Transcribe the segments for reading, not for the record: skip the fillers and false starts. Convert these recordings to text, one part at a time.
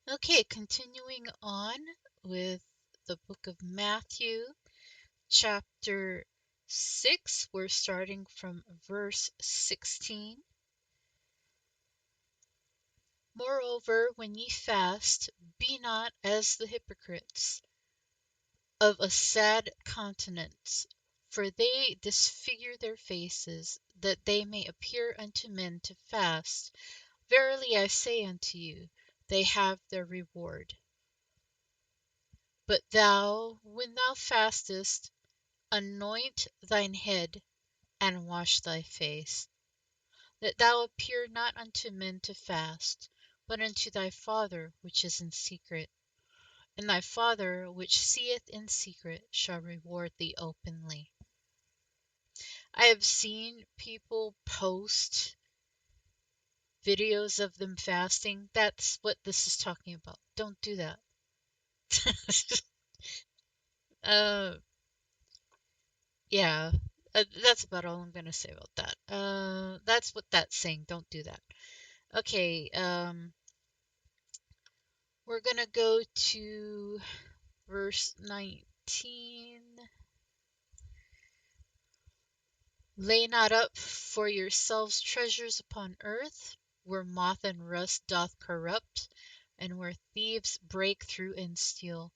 Okay, continuing on with the book of Matthew, chapter 6. We're starting from verse 16. Moreover, when ye fast, be not as the hypocrites, of a sad countenance, for they disfigure their faces, that they may appear unto men to fast. Verily I say unto you, they have their reward. But thou, when thou fastest, anoint thine head, and wash thy face, that thou appear not unto men to fast, but unto thy Father which is in secret. And thy Father which seeth in secret shall reward thee openly. I have seen people post videos of them fasting. That's what this is talking about. Don't do that. uh, yeah, that's about all I'm going to say about that. That's what that's saying. Don't do that. Okay, we're going to go to verse 19. Lay not up for yourselves treasures upon earth, where moth and rust doth corrupt, and where thieves break through and steal.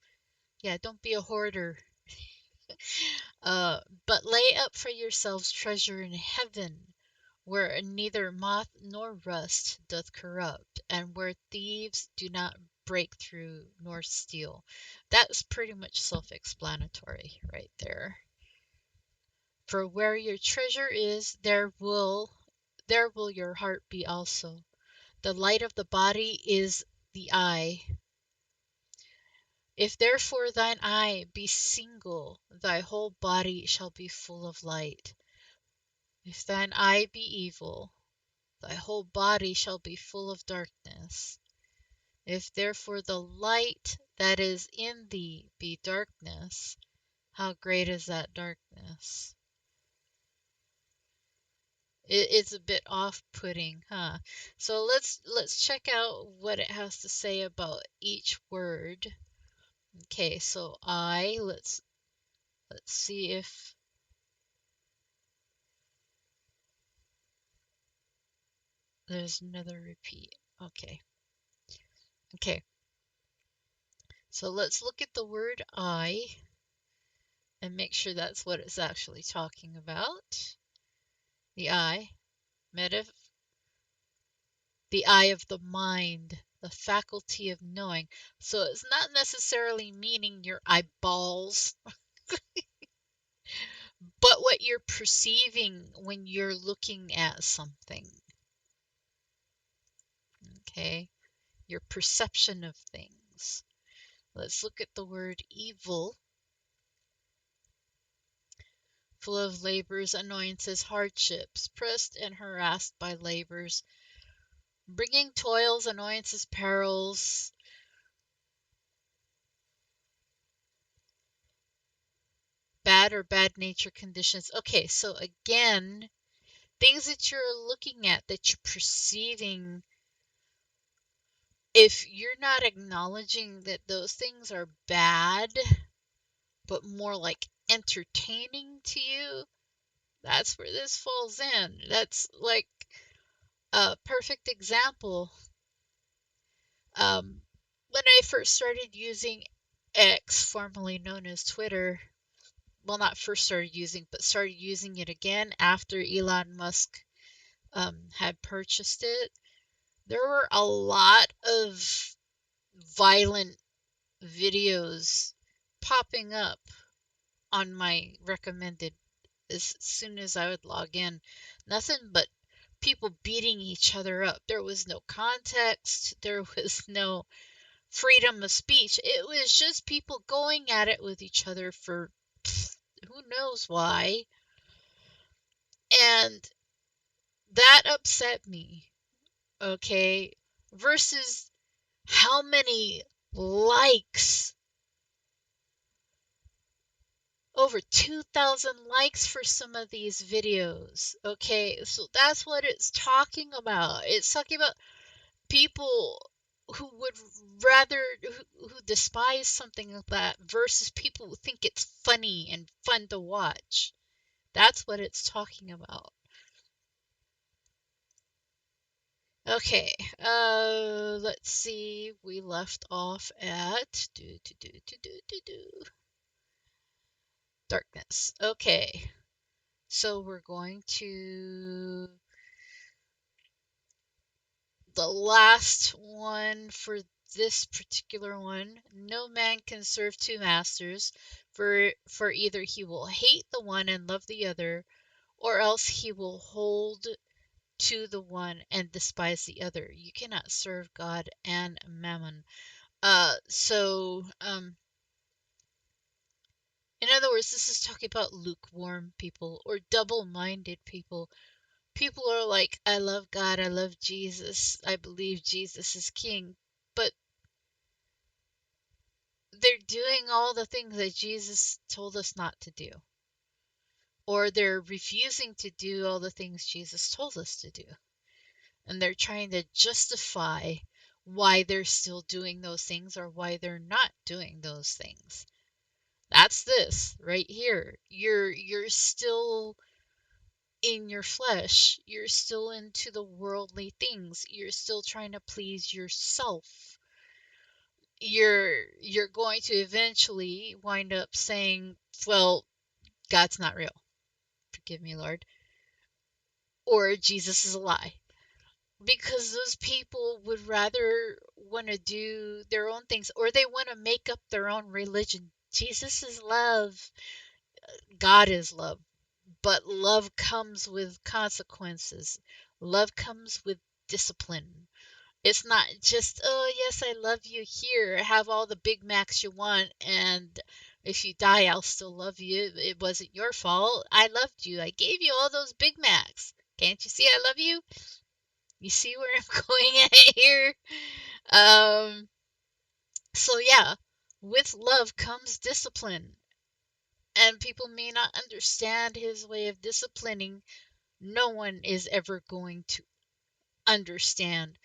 Yeah, don't be a hoarder. But lay up for yourselves treasure in heaven, where neither moth nor rust doth corrupt, and where thieves do not break through nor steal. That's pretty much self-explanatory right there. For where your treasure is, there will your heart be also. The light of the body is the eye. If therefore thine eye be single, thy whole body shall be full of light. If thine eye be evil, thy whole body shall be full of darkness. If therefore the light that is in thee be darkness, how great is that darkness? It's a bit off-putting, huh? So let's check out what it has to say about each word. Okay, so let's see if there's another repeat. Okay. Okay. So let's look at the word I and make sure that's what it's actually talking about. The I, meta, the eye of the mind, the faculty of knowing. So it's not necessarily meaning your eyeballs, but what you're perceiving when you're looking at something. Okay, your perception of things. Let's look at the word evil. Full of labors, annoyances, hardships, pressed and harassed by labors, bringing toils, annoyances, perils, bad or bad nature conditions. Okay, so again, things that you're looking at, that you're perceiving, if you're not acknowledging that those things are bad, but more like entertaining to you, that's where this falls in. That's like a perfect example. When I first started using X, formerly known as Twitter, well, not first started using, but started using it again after Elon Musk had purchased it, there were a lot of violent videos popping up on my recommended as soon as I would log in. Nothing but people beating each other up. There was no context, there was no freedom of speech. It was just people going at it with each other for who knows why. And that upset me, okay? Versus how many likes, over 2,000 likes for some of these videos. Okay, so that's what it's talking about. It's talking about people. who would rather who despise something like that versus people who think it's funny and fun to watch. That's what it's talking about. Okay, let's see. We left off at darkness. Okay, so we're going to the last one for this particular one. No man can serve two masters, for either he will hate the one and love the other, or else he will hold to the one and despise the other. You cannot serve God and mammon. In other words, this is talking about lukewarm people or double-minded people. People are like, I love God, I love Jesus, I believe Jesus is king, but they're doing all the things that Jesus told us not to do, or they're refusing to do all the things Jesus told us to do. And they're trying to justify why they're still doing those things or why they're not doing those things. That's this right here. You're still in your flesh. You're still into the worldly things. You're still trying to please yourself. You're going to eventually wind up saying, well, God's not real. Forgive me, Lord. Or Jesus is a lie. Because those people would rather want to do their own things or they want to make up their own religion. Jesus is love. God is love. But love comes with consequences. Love comes with discipline. It's not just, oh, yes, I love you here. Have all the Big Macs you want. And if you die, I'll still love you. It wasn't your fault. I loved you. I gave you all those Big Macs. Can't you see I love you? You see where I'm going at here? Um, so yeah, with love comes discipline. And people may not understand his way of disciplining. No one is ever going to understand.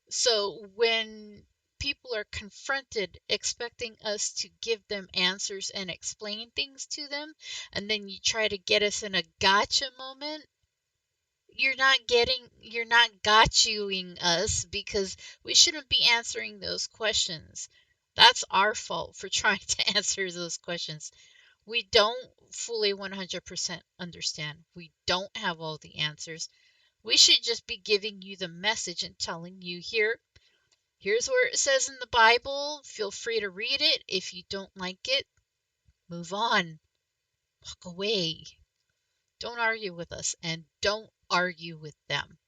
So when people are confronted expecting us to give them answers and explain things to them, and then you try to get us in a gotcha moment, you're not gotchaing us because we shouldn't be answering those questions. That's our fault for trying to answer those questions. We don't fully 100% understand. We don't have all the answers. We should just be giving you the message and telling you here's where it says in the Bible. Feel free to read it. If you don't like it, move on. Walk away. Don't argue with us and don't argue with them,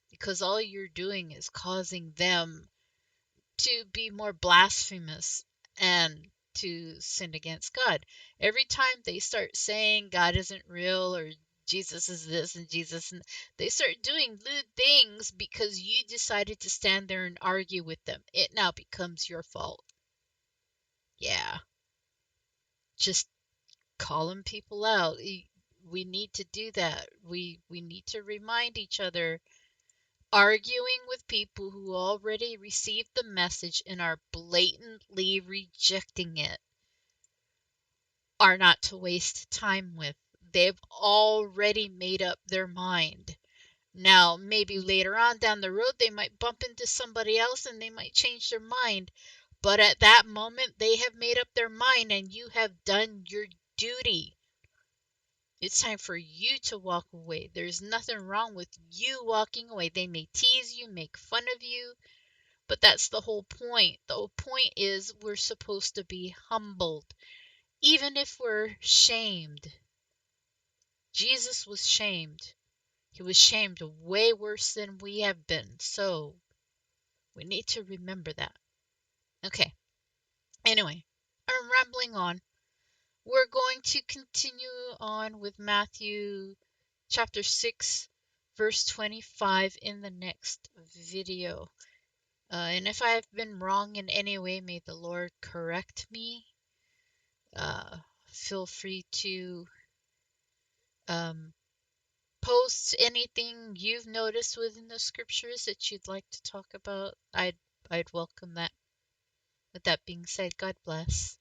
because all you're doing is causing them to be more blasphemous and to sin against God. Every time they start saying God isn't real or Jesus is this and Jesus, and they start doing lewd things because you decided to stand there and argue with them. It now becomes your fault. Yeah, just calling people out. We need to do that. We need to remind each other. Arguing with people who already received the message and are blatantly rejecting it are not to waste time with. They've already made up their mind. Now, maybe later on down the road, they might bump into somebody else and they might change their mind. But at that moment, they have made up their mind and you have done your duty. It's time for you to walk away. There's nothing wrong with you walking away. They may tease you, make fun of you, but that's the whole point. The whole point is we're supposed to be humbled, even if we're shamed. Jesus was shamed. He was shamed way worse than we have been. So we need to remember that. Okay. Anyway, I'm rambling on. We're going to continue on with Matthew chapter 6, verse 25 in the next video. And if I have been wrong in any way, may the Lord correct me. Feel free to um, post anything you've noticed within the scriptures that you'd like to talk about. I'd welcome that. With that being said, God bless.